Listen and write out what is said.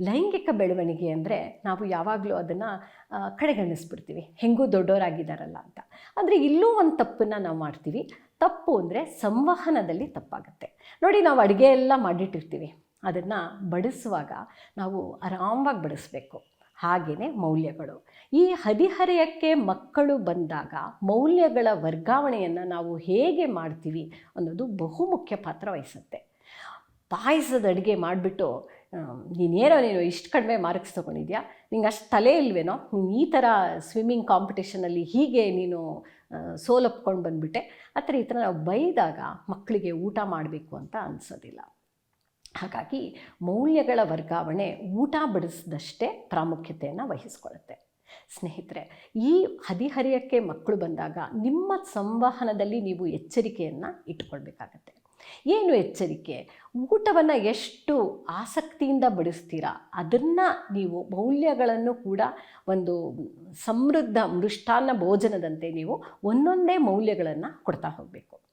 ಲೈಂಗಿಕ ಬೆಳವಣಿಗೆ ಅಂದರೆ ನಾವು ಯಾವಾಗಲೂ ಅದನ್ನು ಕಡೆಗಣಿಸ್ಬಿಡ್ತೀವಿ, ಹೆಂಗೂ ದೊಡ್ಡವರಾಗಿದ್ದಾರಲ್ಲ ಅಂತ. ಆದರೆ ಇಲ್ಲೂ ಒಂದು ತಪ್ಪನ್ನು ನಾವು ಮಾಡ್ತೀವಿ. ತಪ್ಪು ಅಂದರೆ ಸಂವಹನದಲ್ಲಿ ತಪ್ಪಾಗುತ್ತೆ. ನೋಡಿ, ನಾವು ಅಡುಗೆ ಎಲ್ಲ ಮಾಡಿಟ್ಟಿರ್ತೀವಿ, ಅದನ್ನು ಬಡಿಸುವಾಗ ನಾವು ಆರಾಮವಾಗಿ ಬಡಿಸ್ಬೇಕು. ಹಾಗೆಯೇ ಮೌಲ್ಯಗಳು. ಈ ಹದಿಹರೆಯಕ್ಕೆ ಮಕ್ಕಳು ಬಂದಾಗ ಮೌಲ್ಯಗಳ ವರ್ಗಾವಣೆಯನ್ನು ನಾವು ಹೇಗೆ ಮಾಡ್ತೀವಿ ಅನ್ನೋದು ಬಹುಮುಖ್ಯ ಪಾತ್ರ ವಹಿಸುತ್ತೆ. ಪಾಯಸದ ಅಡುಗೆ ಮಾಡಿಬಿಟ್ಟು ನೀನು ಇಷ್ಟು ಕಡಿಮೆ ಮಾರ್ಕ್ಸ್ ತೊಗೊಂಡಿದ್ಯಾ, ನಿಂಗೆ ಅಷ್ಟು ತಲೆ ಇಲ್ವೇನೋ, ನೀನು ಈ ಥರ ಸ್ವಿಮ್ಮಿಂಗ್ ಕಾಂಪಿಟೇಷನಲ್ಲಿ ಹೀಗೆ ನೀನು ಸೋಲೊಪ್ಕೊಂಡು ಬಂದುಬಿಟ್ಟೆ ಈ ಥರ ನಾವು ಬೈದಾಗ ಮಕ್ಕಳಿಗೆ ಊಟ ಮಾಡಬೇಕು ಅಂತ ಅನಿಸೋದಿಲ್ಲ. ಹಾಗಾಗಿ ಮೌಲ್ಯಗಳ ವರ್ಗಾವಣೆ ಊಟ ಬಡಿಸಿದಷ್ಟೇ ಪ್ರಾಮುಖ್ಯತೆಯನ್ನು ವಹಿಸ್ಕೊಳ್ಳುತ್ತೆ. ಸ್ನೇಹಿತರೆ, ಈ ಹದಿಹರೆಯಕ್ಕೆ ಮಕ್ಕಳು ಬಂದಾಗ ನಿಮ್ಮ ಸಂವಹನದಲ್ಲಿ ನೀವು ಎಚ್ಚರಿಕೆಯನ್ನು ಇಟ್ಕೊಳ್ಬೇಕಾಗತ್ತೆ. ಏನು ಎಚ್ಚರಿಕೆ? ಊಟವನ್ನು ಎಷ್ಟು ಆಸಕ್ತಿಯಿಂದ ಬಡಿಸ್ತೀರಾ ಅದನ್ನು ನೀವು ಮೌಲ್ಯಗಳನ್ನು ಕೂಡ ಒಂದು ಸಮೃದ್ಧ ಮೃಷ್ಟಾನ್ನ ಭೋಜನದಂತೆ ನೀವು ಒಂದೊಂದೇ ಮೌಲ್ಯಗಳನ್ನು ಕೊಡ್ತಾ ಹೋಗಬೇಕು.